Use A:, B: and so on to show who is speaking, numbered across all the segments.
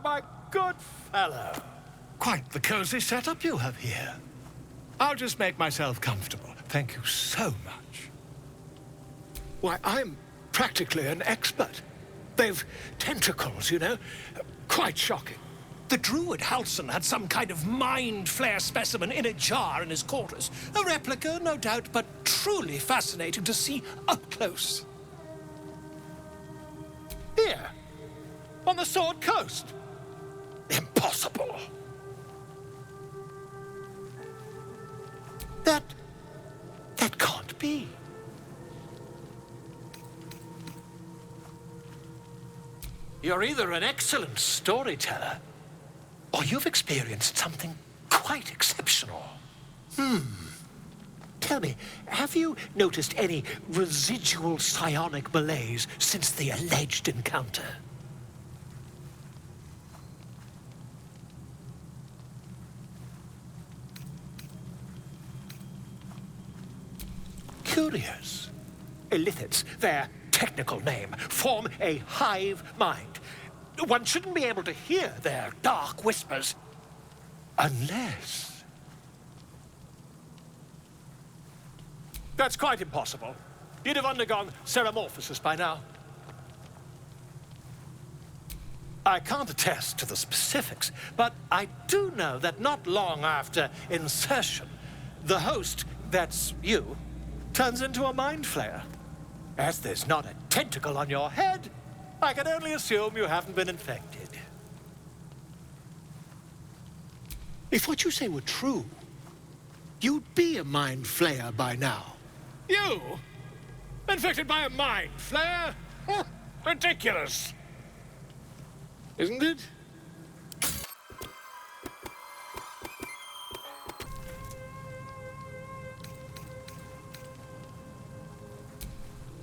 A: my good fellow. Quite the cozy setup you have here. I'll just make myself comfortable. Thank you so much. Why, I'm practically an expert. They've tentacles, you know. Quite shocking. The druid Halson had some kind of mind flare specimen in a jar in his quarters. A replica, no doubt, but truly fascinating to see up close. Here, on the Sword Coast. Impossible. That can't be. You're either an excellent storyteller, or you've experienced something quite exceptional. Tell me, have you noticed any residual psionic malaise since the alleged encounter? Curious. Illithids, their technical name, form a hive mind. One shouldn't be able to hear their dark whispers unless... That's quite impossible. You'd have undergone ceramorphosis by now. I can't attest to the specifics, but I do know that not long after insertion, the host, that's you, turns into a mind flayer. As there's not a tentacle on your head, I can only assume you haven't been infected. If what you say were true, you'd be a mind flayer by now. You? Infected by a mind flayer? Ridiculous. Isn't it?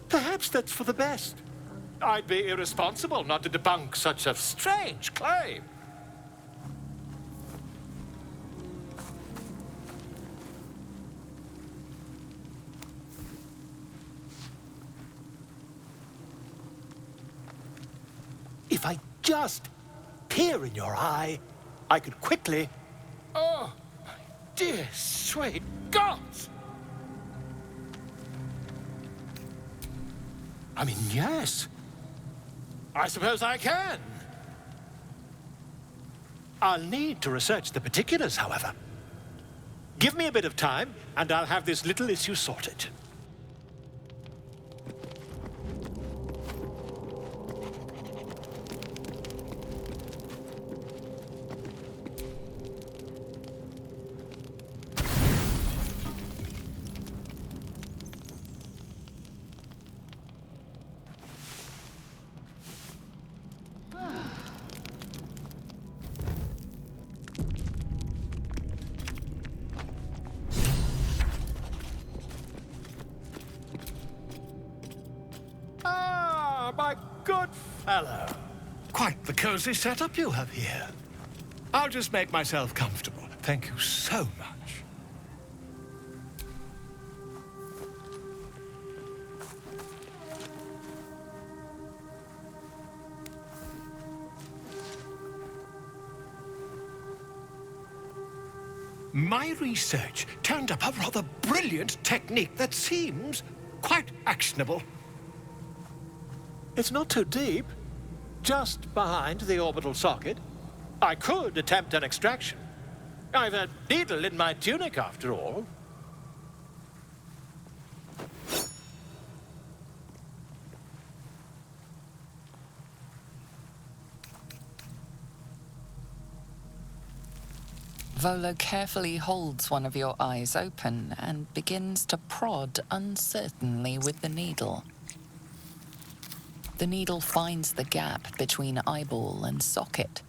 A: Perhaps that's for the best. I'd be irresponsible not to debunk such a strange claim. If I just peer in your eye, I could quickly... Oh, my dear, sweet gods! I mean, yes. I suppose I can. I'll need to research the particulars, however. Give me a bit of time, and I'll have this little issue sorted. My good fellow. Quite the cozy setup you have here. I'll just make myself comfortable. Thank you so much. My research turned up a rather brilliant technique that seems quite actionable. It's not too deep, just behind the orbital socket. I could attempt an extraction. I've a needle in my tunic, after all.
B: Volo carefully holds one of your eyes open and begins to prod uncertainly with the needle. The needle finds the gap between eyeball and socket.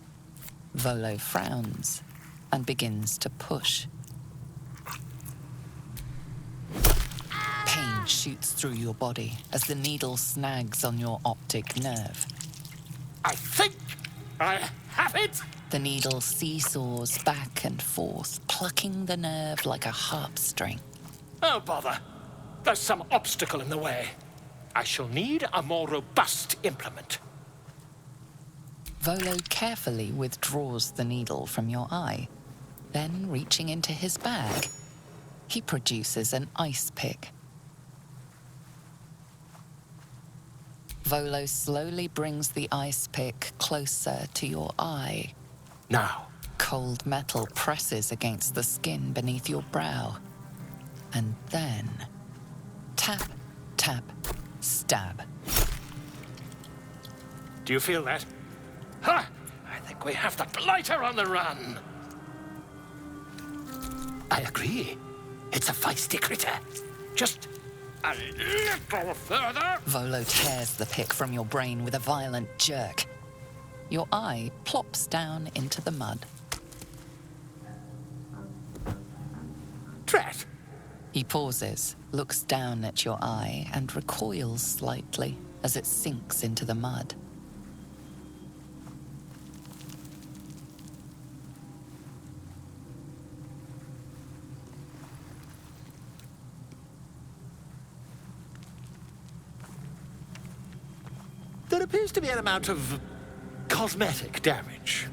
B: Volo frowns and begins to push. Pain shoots through your body as the needle snags on your optic nerve.
A: I think I have it!
B: The needle seesaws back and forth, plucking the nerve like a harp string.
A: Oh, bother. There's some obstacle in the way. I shall need a more robust implement.
B: Volo carefully withdraws the needle from your eye. Then, reaching into his bag, he produces an ice pick. Volo slowly brings the ice pick closer to your eye.
A: Now.
B: Cold metal presses against the skin beneath your brow. And then, tap, tap, stab.
A: Do you feel that? Ha! I think we have the blighter on the run. I agree. It's a feisty critter. Just a little further.
B: Volo tears the pick from your brain with a violent jerk. Your eye plops down into the mud.
A: Drat!
B: He pauses, looks down at your eye, and recoils slightly as it sinks into the mud.
A: There appears to be an amount of cosmetic damage.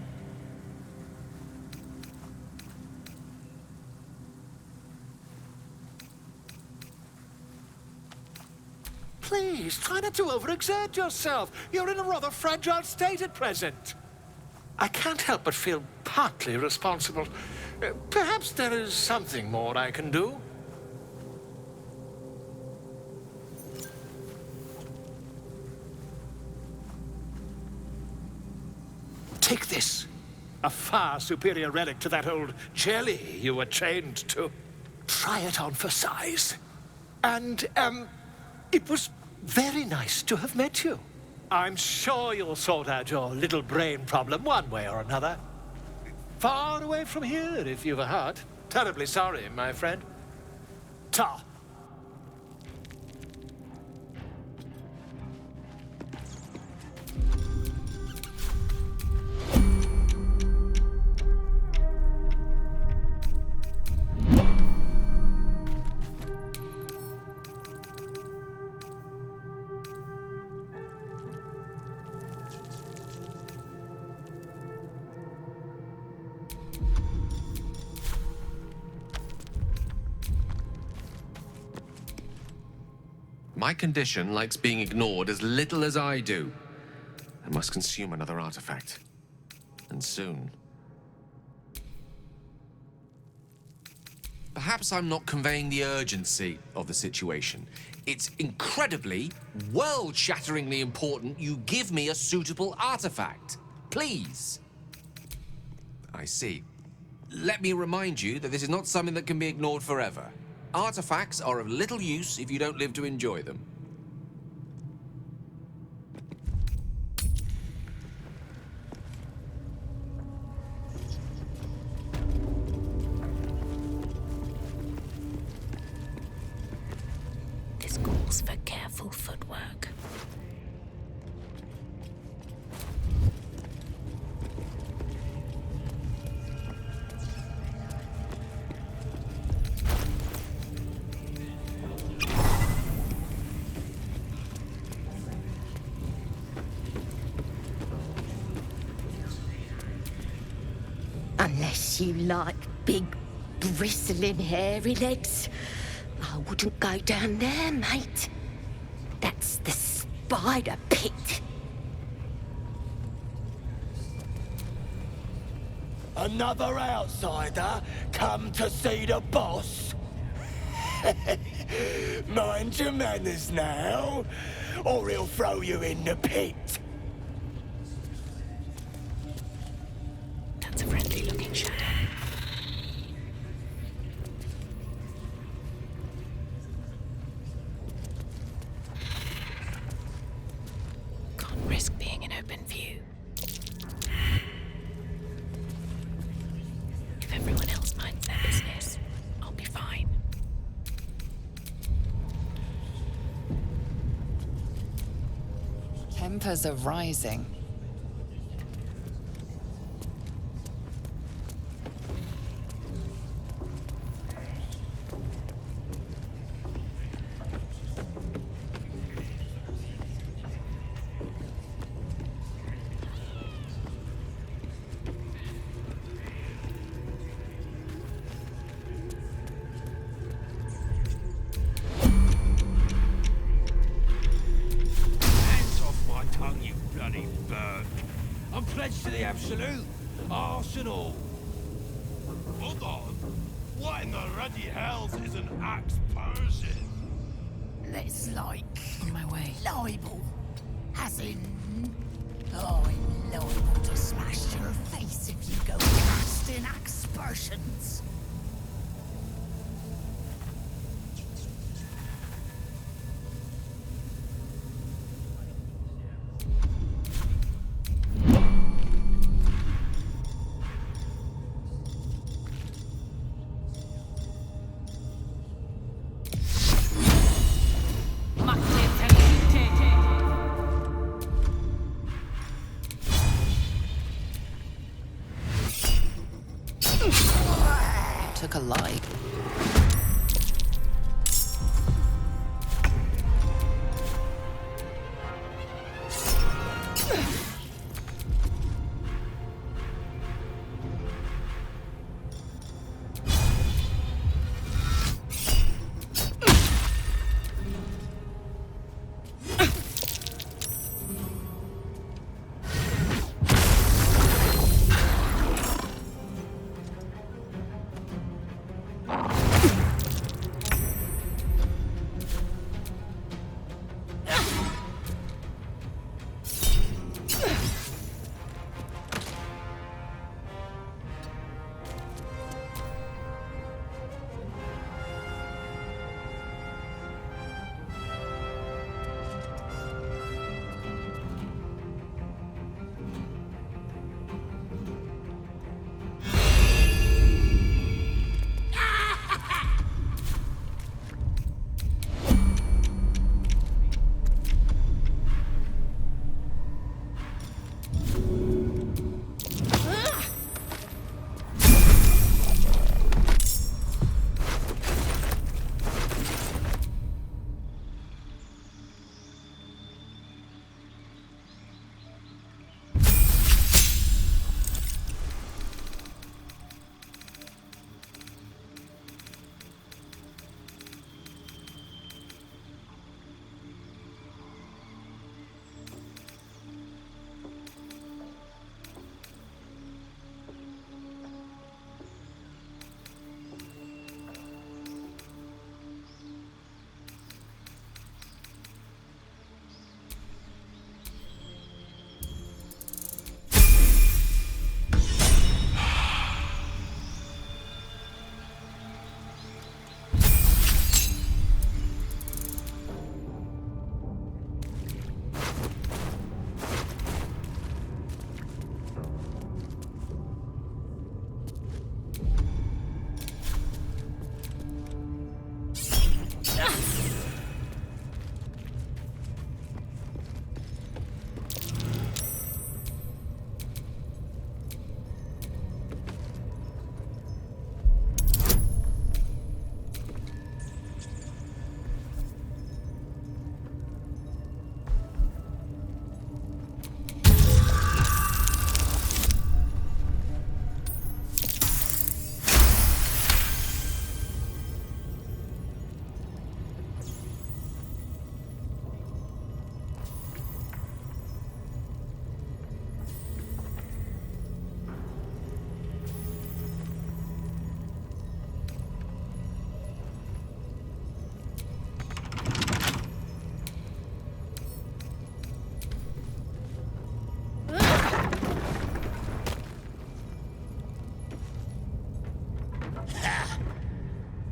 A: Please, try not to overexert yourself. You're in a rather fragile state at present. I can't help but feel partly responsible. Perhaps there is something more I can do. Take this. A far superior relic to that old jelly you were chained to. Try it on for size. And, it was very nice to have met you. I'm sure you'll sort out your little brain problem one way or another. Far away from here, if you've a heart. Terribly sorry, my friend. Ta.
C: My condition likes being ignored as little as I do. I must consume another artifact. And soon. Perhaps I'm not conveying the urgency of the situation. It's incredibly, world-shatteringly important you give me a suitable artifact. Please. I see. Let me remind you that this is not something that can be ignored forever. Artifacts are of little use if you don't live to enjoy them.
D: This calls for careful footwork.
E: Unless you like big, bristling, hairy legs, I wouldn't go down there, mate. That's the spider pit.
F: Another outsider come to see the boss? Mind your manners now, or he'll throw you in the pit.
D: That's a friendly-looking shadow. Can't risk being in open view. If everyone else minds their business, I'll be fine.
B: Tempers are rising.
G: tongue, you bloody bird. I'm pledged to the Absolute. Arse and all.
H: Hold on. What in the ruddy hells is an axe Persian?
D: That's like
B: On my way.
D: libel. As in, I'm liable to smash your face if you go casting aspersions.
B: Took a light.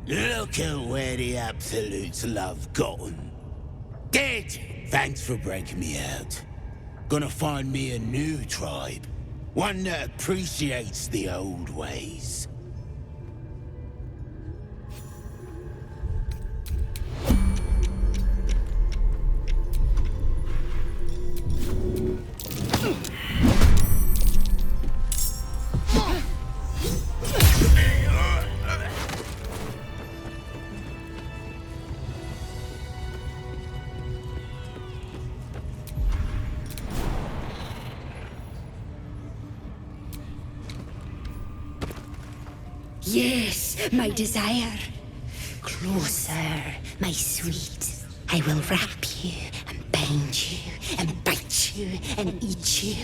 F: Look at where the Absolutes love gotten. Dead! Thanks for breaking me out. Gonna find me a new tribe. One that appreciates the old ways.
E: Yes, my desire. Closer, my sweet. I will wrap you and bind you and bite you and eat you.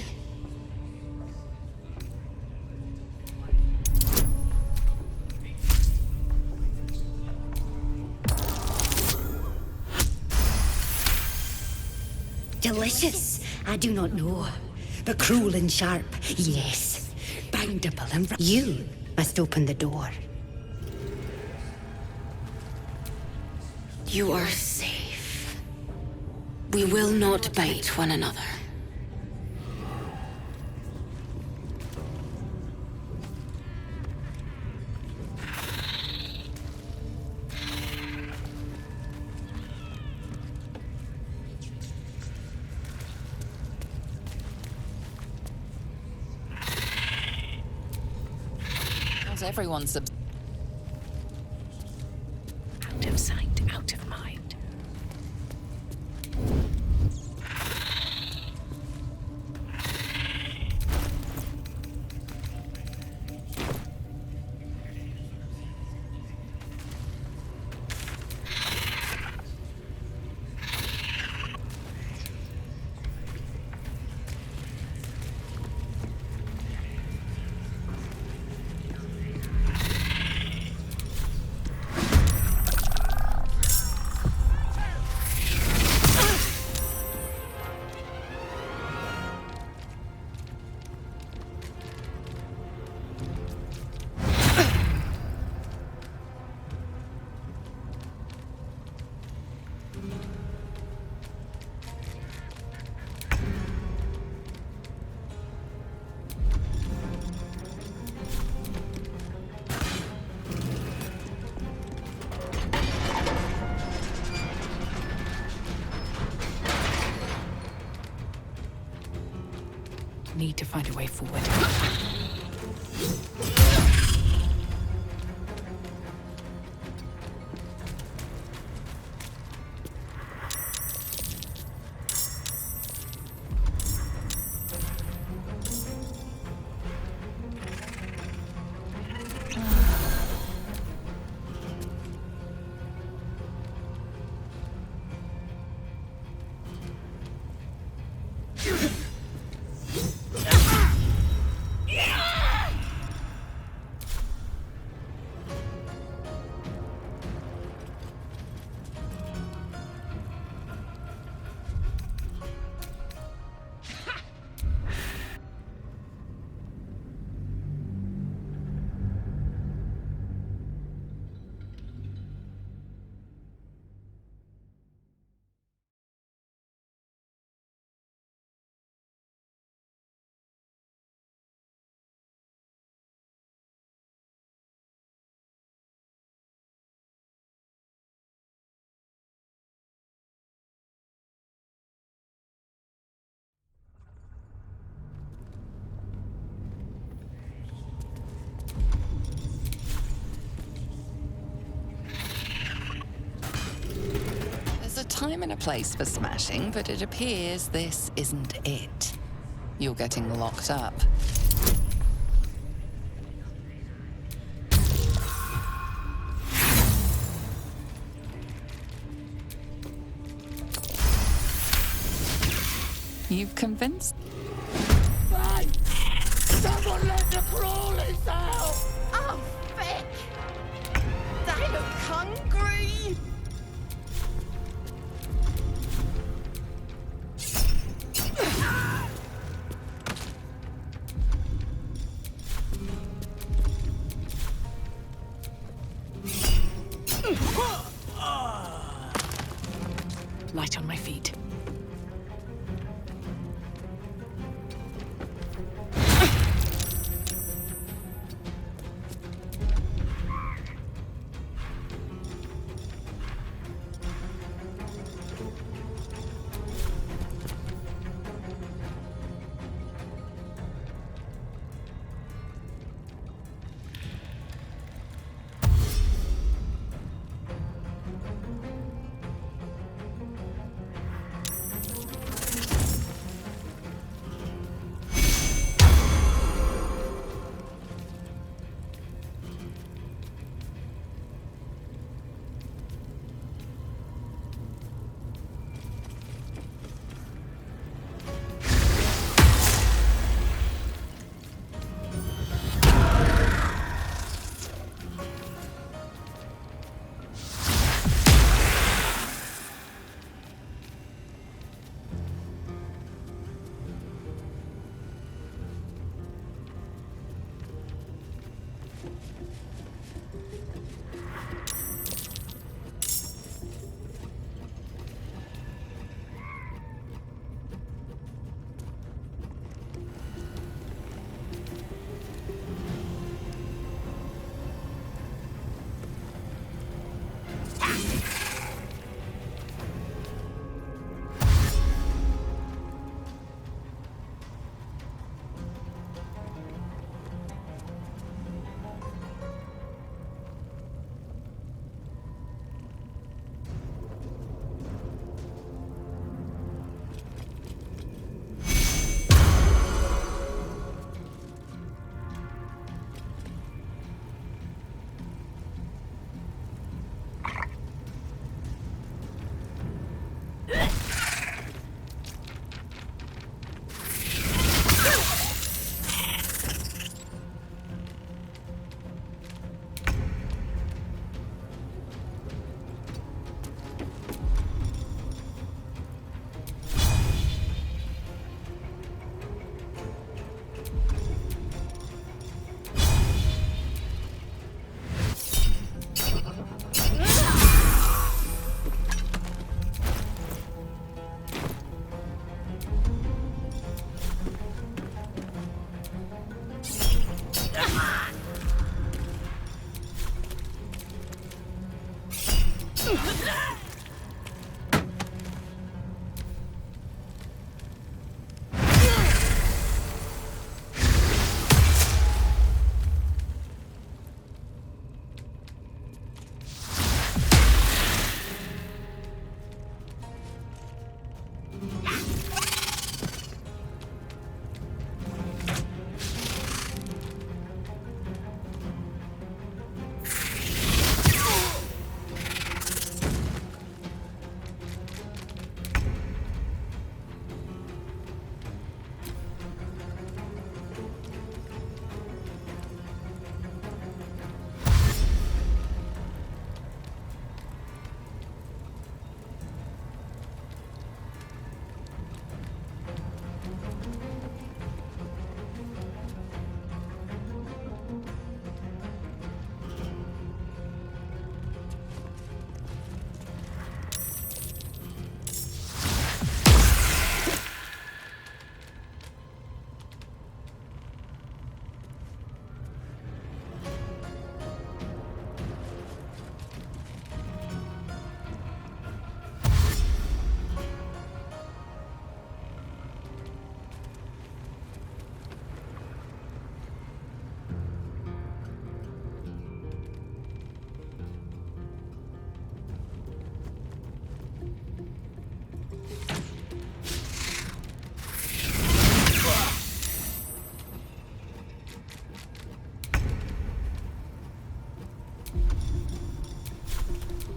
E: Delicious, I do not know. But cruel and sharp, yes. Bindable and... You must open the door.
I: You are safe. We will not bite one another.
B: Everyone's
I: out of sight, out of mind. Need to find a way forward.
B: time and a place for smashing, but it appears this isn't it. You're getting locked up. You've convinced...
D: Run! Someone let the crawlers out! Oh, Vic! They look hungry!
I: Light on my feet.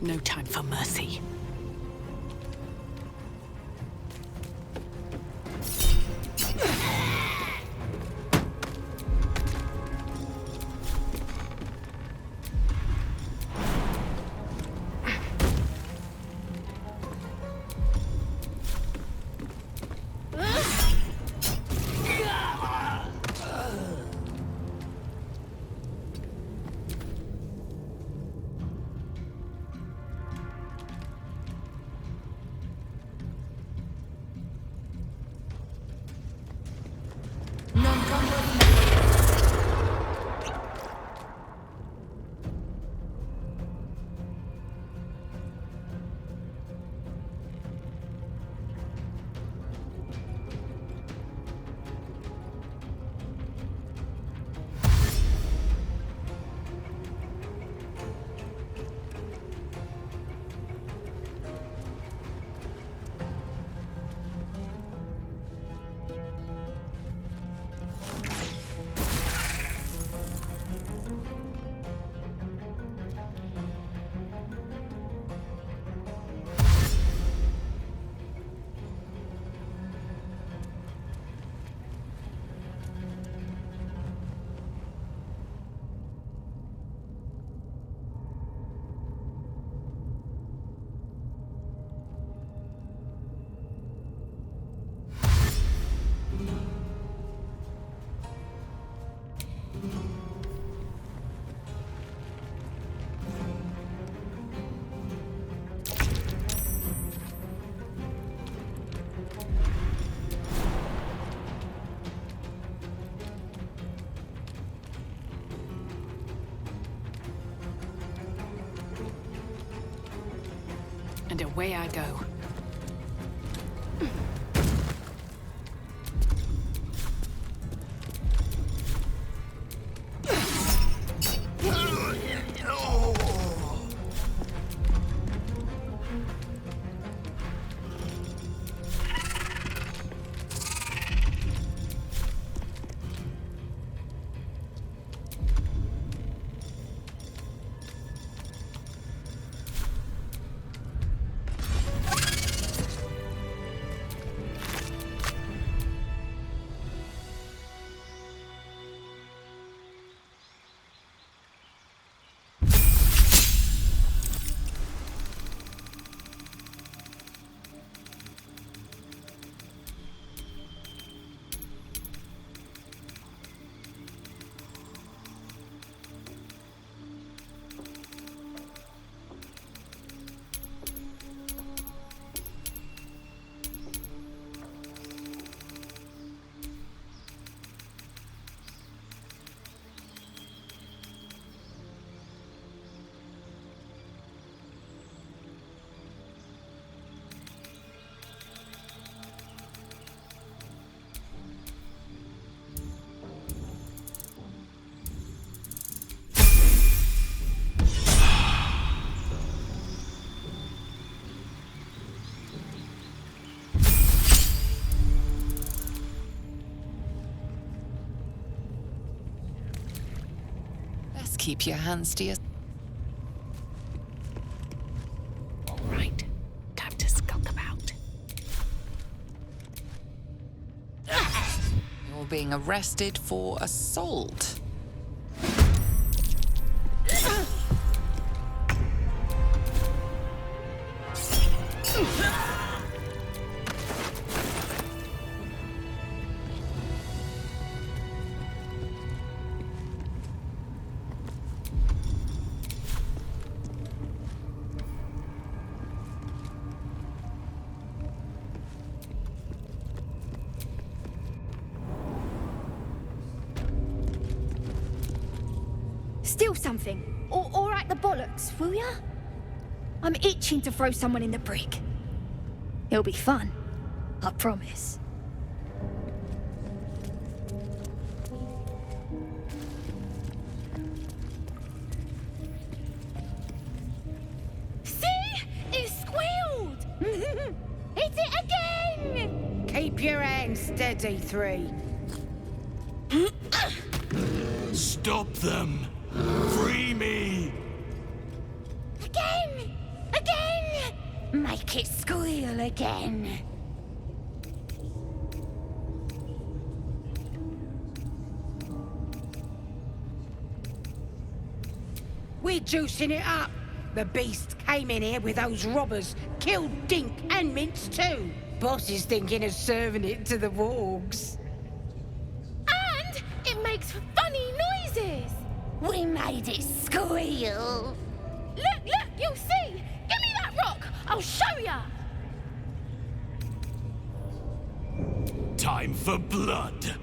J: No time for mercy. And away I go.
B: keep your hands to yourself.
J: All right, time to skulk about.
B: You're being arrested for assault.
K: Steal something. Or at the bollocks, will ya? I'm itching to throw someone in the brick. It'll be fun. I promise. See? It squealed! Hit it again!
D: Keep your hands steady, Three.
H: Stop them! Free me!
K: Again! Again!
E: Make it squeal again.
D: We're juicing it up. The beast came in here with those robbers, killed Dink and Mince too. Boss is thinking of serving it to the wargs.
K: And it makes funny noises!
E: We made it squeal.
K: Look, you'll see! Give me that rock! I'll show ya!
H: Time for blood!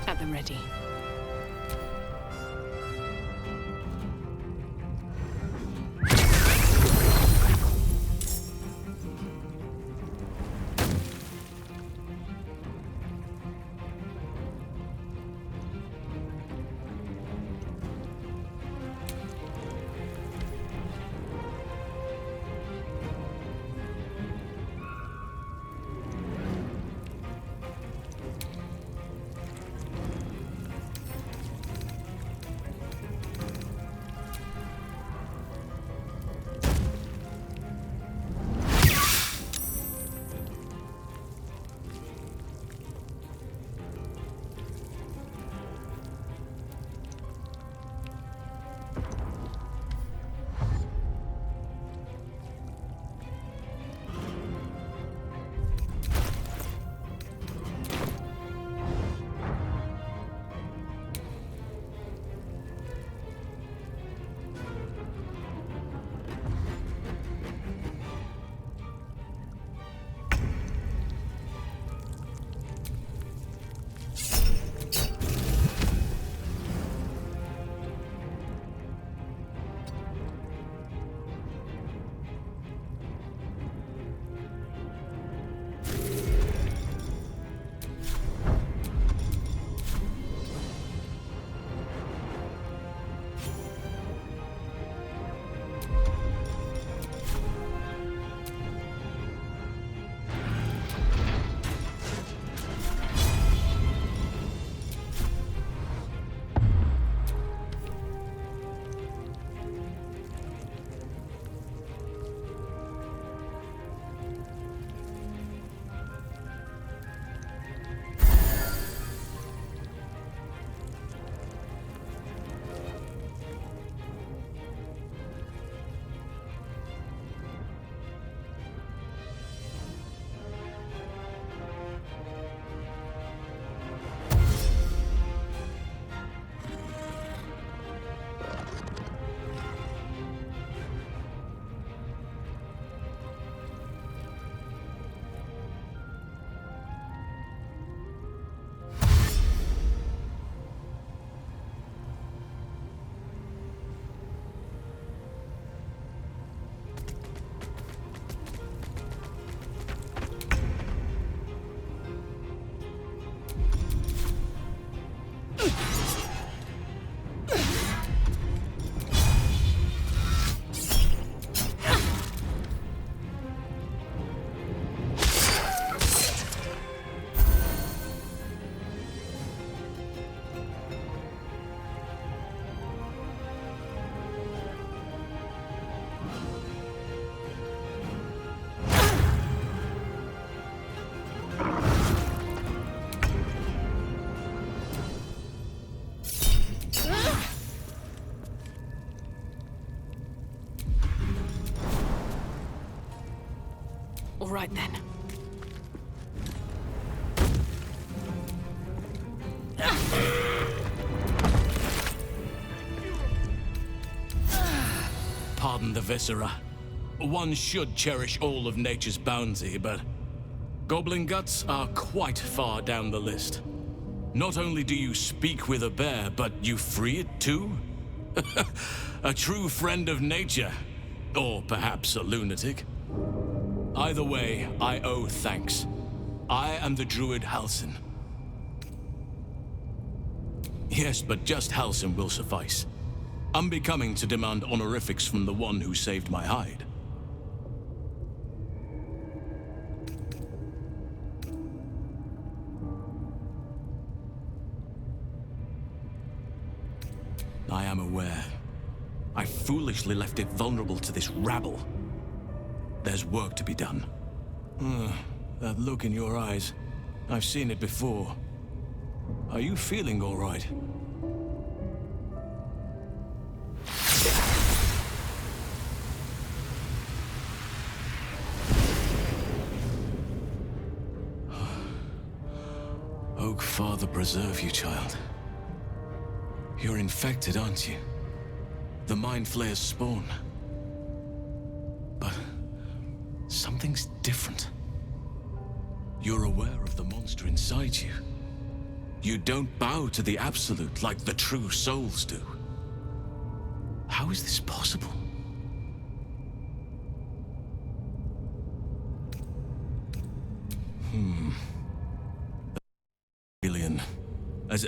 J: Have them ready. right then.
L: Pardon the viscera. One should cherish all of nature's bounty, but goblin guts are quite far down the list. Not only do you speak with a bear, but you free it too? A true friend of nature. Or perhaps a lunatic. Either way, I owe thanks. I am the druid Halsin. Yes, but just Halsin will suffice. Unbecoming to demand honorifics from the one who saved my hide. I am aware. I foolishly left it vulnerable to this rabble. There's work to be done. That look in your eyes. I've seen it before. Are you feeling all right? Oak Father preserve you, child. You're infected, aren't you? The Mind Flayer's spawn. But something's different. You're aware of the monster inside you. You don't bow to the Absolute like the true souls do. How is this possible?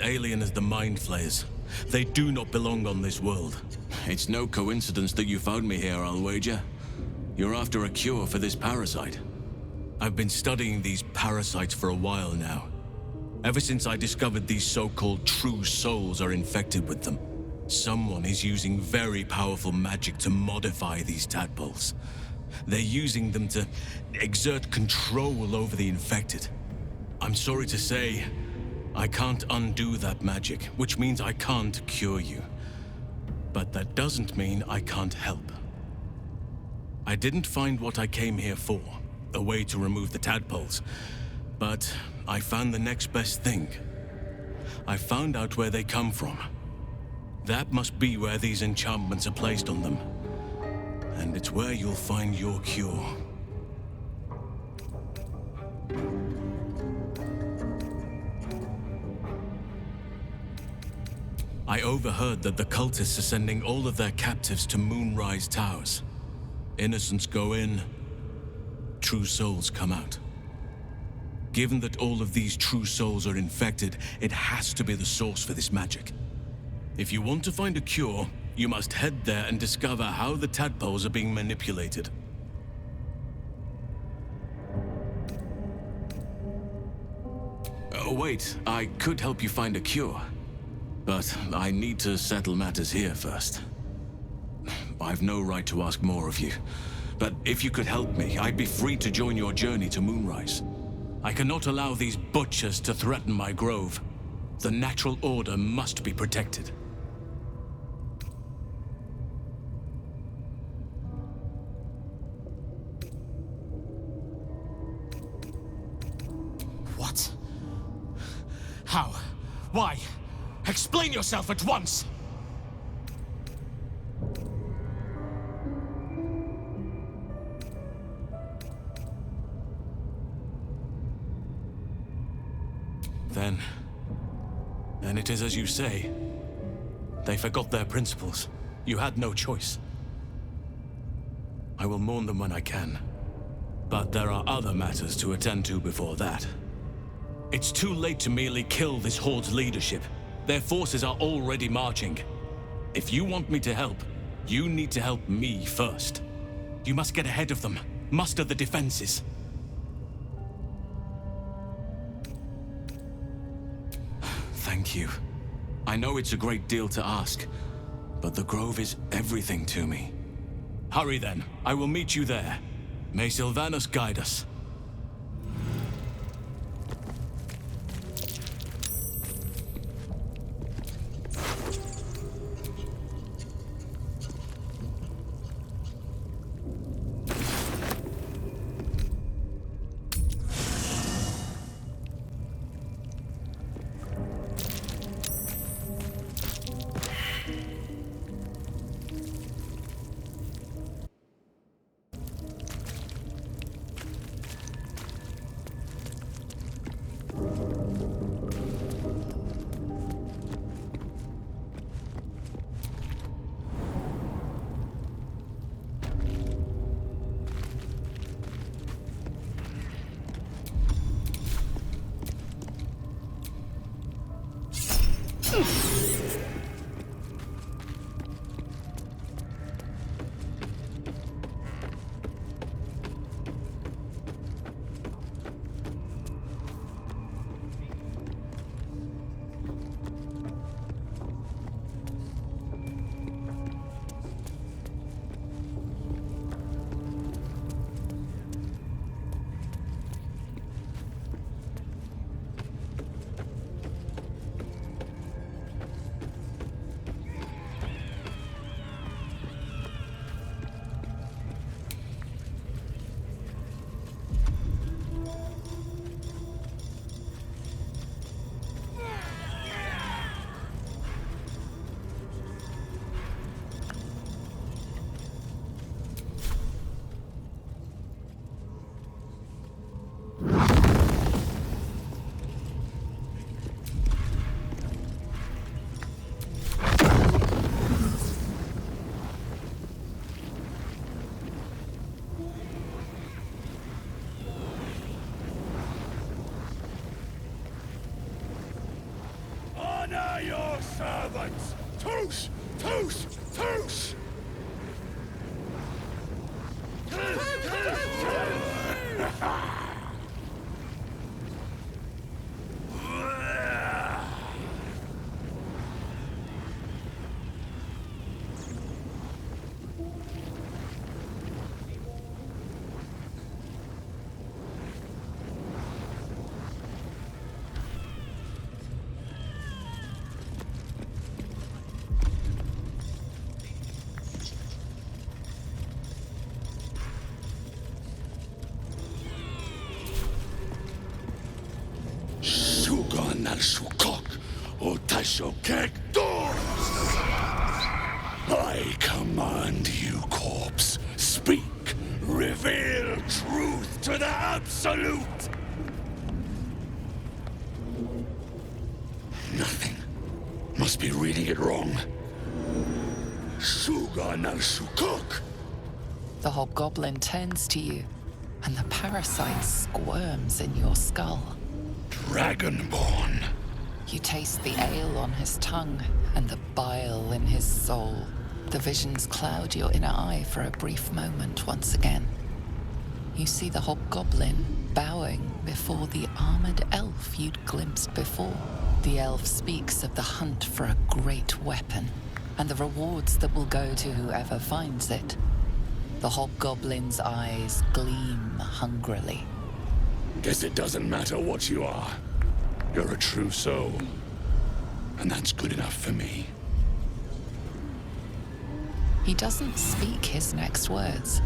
L: Alien as the Mind Flayers. They do not belong on this world. It's no coincidence that you found me here, I'll wager. You're after a cure for this parasite. I've been studying these parasites for a while now. Ever since I discovered these so-called true souls are infected with them. Someone is using very powerful magic to modify these tadpoles. They're using them to exert control over the infected. I'm sorry to say, I can't undo that magic, which means I can't cure you. But that doesn't mean I can't help. I didn't find what I came here for, a way to remove the tadpoles, but I found the next best thing. I found out where they come from. That must be where these enchantments are placed on them. And it's where you'll find your cure. I overheard that the cultists are sending all of their captives to Moonrise Towers. Innocents go in, true souls come out. Given that all of these true souls are infected, it has to be the source for this magic. If you want to find a cure, you must head there and discover how the tadpoles are being manipulated. Oh, wait, I could help you find a cure. But I need to settle matters here first. I've no right to ask more of you. But if you could help me, I'd be free to join your journey to Moonrise. I cannot allow these butchers to threaten my grove. The natural order must be protected.
M: What? How? Why? Explain yourself at once!
L: Then it is as you say. They forgot their principles. You had no choice. I will mourn them when I can. But there are other matters to attend to before that. It's too late to merely kill this Horde's leadership. Their forces are already marching. If you want me to help, you need to help me first. You must get ahead of them, muster the defenses. Thank you. I know it's a great deal to ask, but the Grove is everything to me. Hurry then, I will meet you there. May Sylvanus guide us.
F: Shukok, Otashokek doors! I command you, corpse. Speak. Reveal truth to the Absolute! Nothing. Must be reading it wrong. Suga na Shukok.
B: The hobgoblin turns to you, and the parasite squirms in your skull.
F: Dragonborn.
B: You taste the ale on his tongue and the bile in his soul. The visions cloud your inner eye for a brief moment once again. You see the hobgoblin bowing before the armored elf you'd glimpsed before. The elf speaks of the hunt for a great weapon and the rewards that will go to whoever finds it. The hobgoblin's eyes gleam hungrily.
F: Guess it doesn't matter what you are. You're a true soul. And that's good enough for me.
B: He doesn't speak his next words,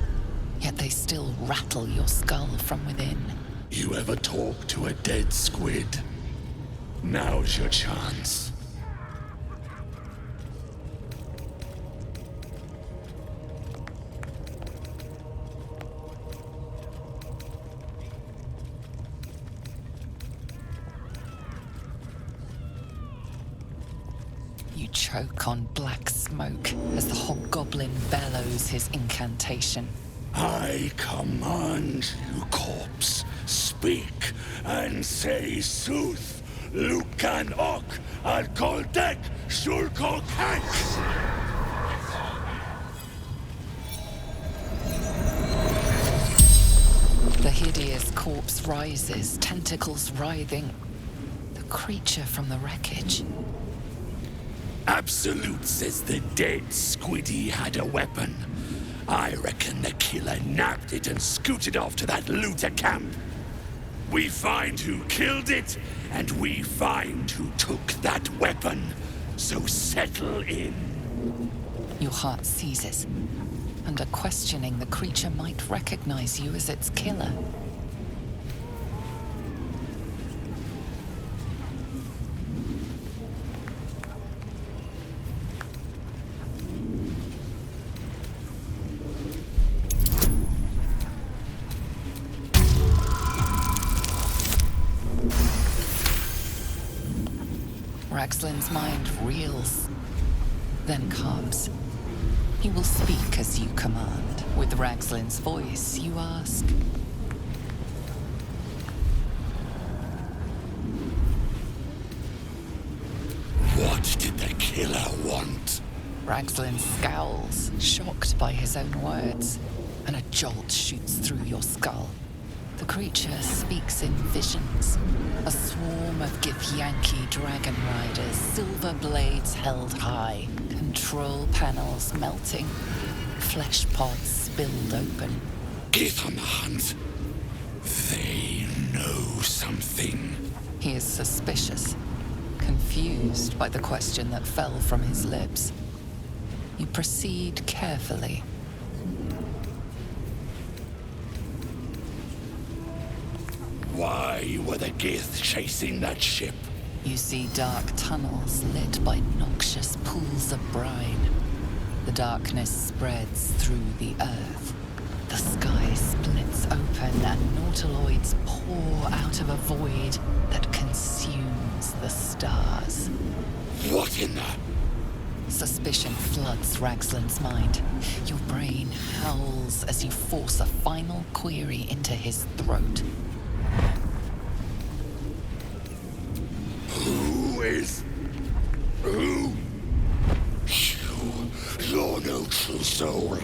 B: yet they still rattle your skull from within.
F: You ever talk to a dead squid? Now's your chance.
B: You choke on black smoke as the hobgoblin bellows his incantation.
F: I command you, corpse. Speak and say sooth. Lucan ok al koldek shulkok hank.
B: The hideous corpse rises, tentacles writhing. The creature from the wreckage.
F: Absolute says the dead squiddy had a weapon. I reckon the killer nabbed it and scooted off to that looter camp. We find who killed it, and we find who took that weapon. So settle in.
B: Your heart seizes. Under questioning, the creature might recognize you as its killer. Raxlin's mind reels, then calms. He will speak as you command. With Raxlin's voice, you ask.
F: What did the killer want?
B: Raxlin scowls, shocked by his own words, and a jolt shoots through your skull. The creature speaks in visions. A swarm of Githyanki dragon riders, silver blades held high, control panels melting, flesh pods spilled open.
F: Gith on the hunt. They know something.
B: He is suspicious, confused by the question that fell from his lips. You proceed carefully.
F: Why were the Gith chasing that ship?
B: You see dark tunnels lit by noxious pools of brine. The darkness spreads through the earth. The sky splits open and nautiloids pour out of a void that consumes the stars.
F: What in the...
B: Suspicion floods Raxlin's mind. Your brain howls as you force a final query into his throat.
F: Who is... Who? You're no true soul.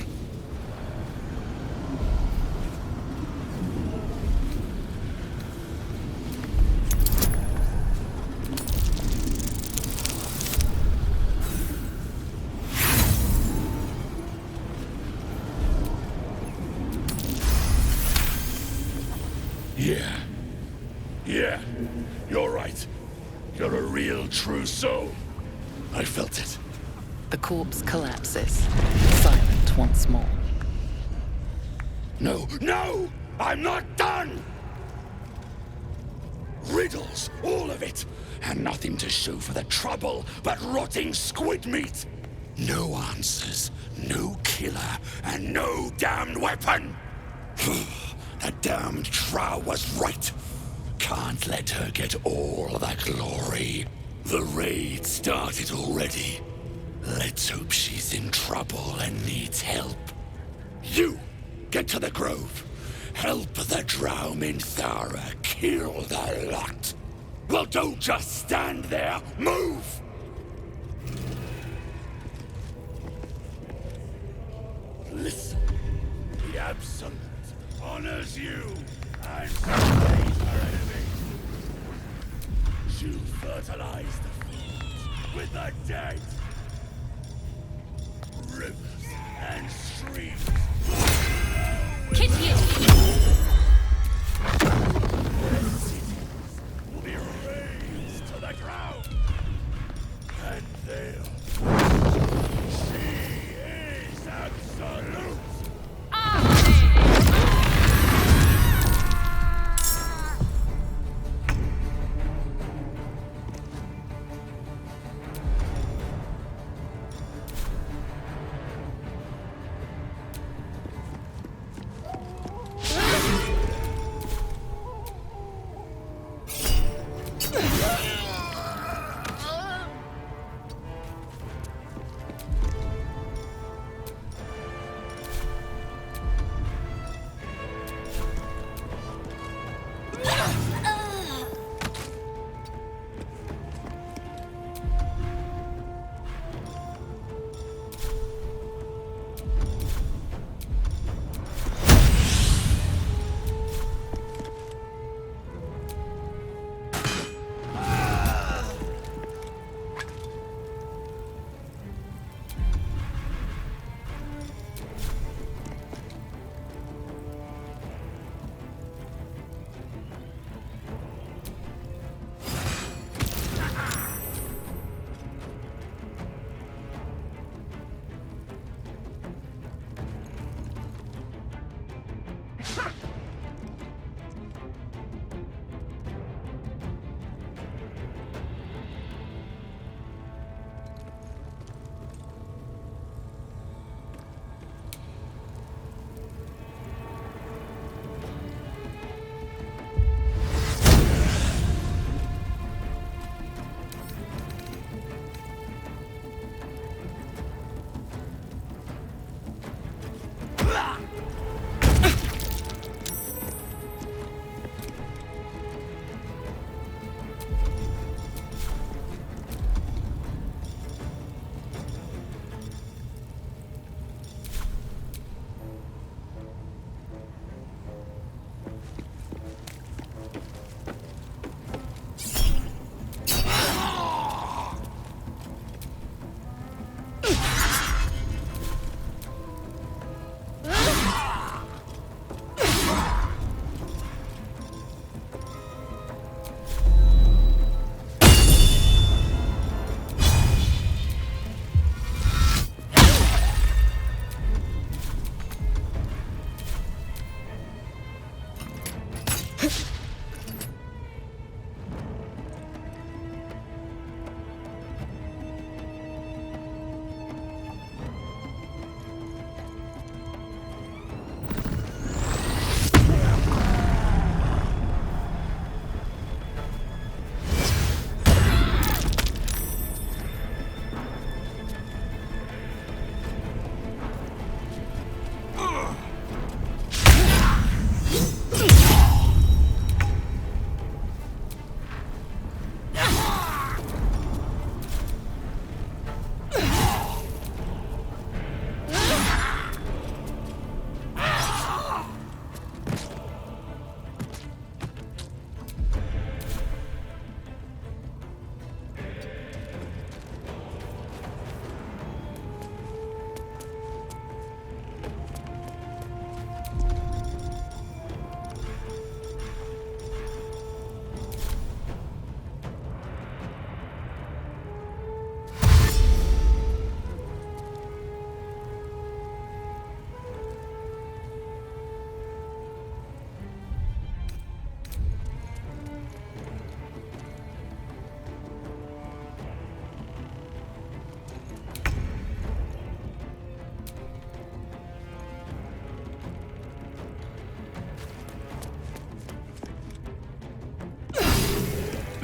F: Yeah, you're right. You're a real true soul. I felt it.
B: The corpse collapses, silent once more.
F: No! I'm not done! Riddles, all of it. And nothing to show for the trouble but rotting squid meat. No answers, no killer, and no damned weapon. That damned Drow was right. Can't let her get all the glory. The raid started already. Let's hope she's in trouble and needs help. You, get to the grove. Help the Drow Minthara kill the lot. Well, don't just stand there. Move! Listen. The Absolute honors you and slays her enemies. You fertilize the fields with the dead. Rivers and streams. Will be razed to the ground. And there. She is absolute.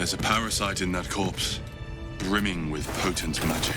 N: There's a parasite in that corpse, brimming with potent magic.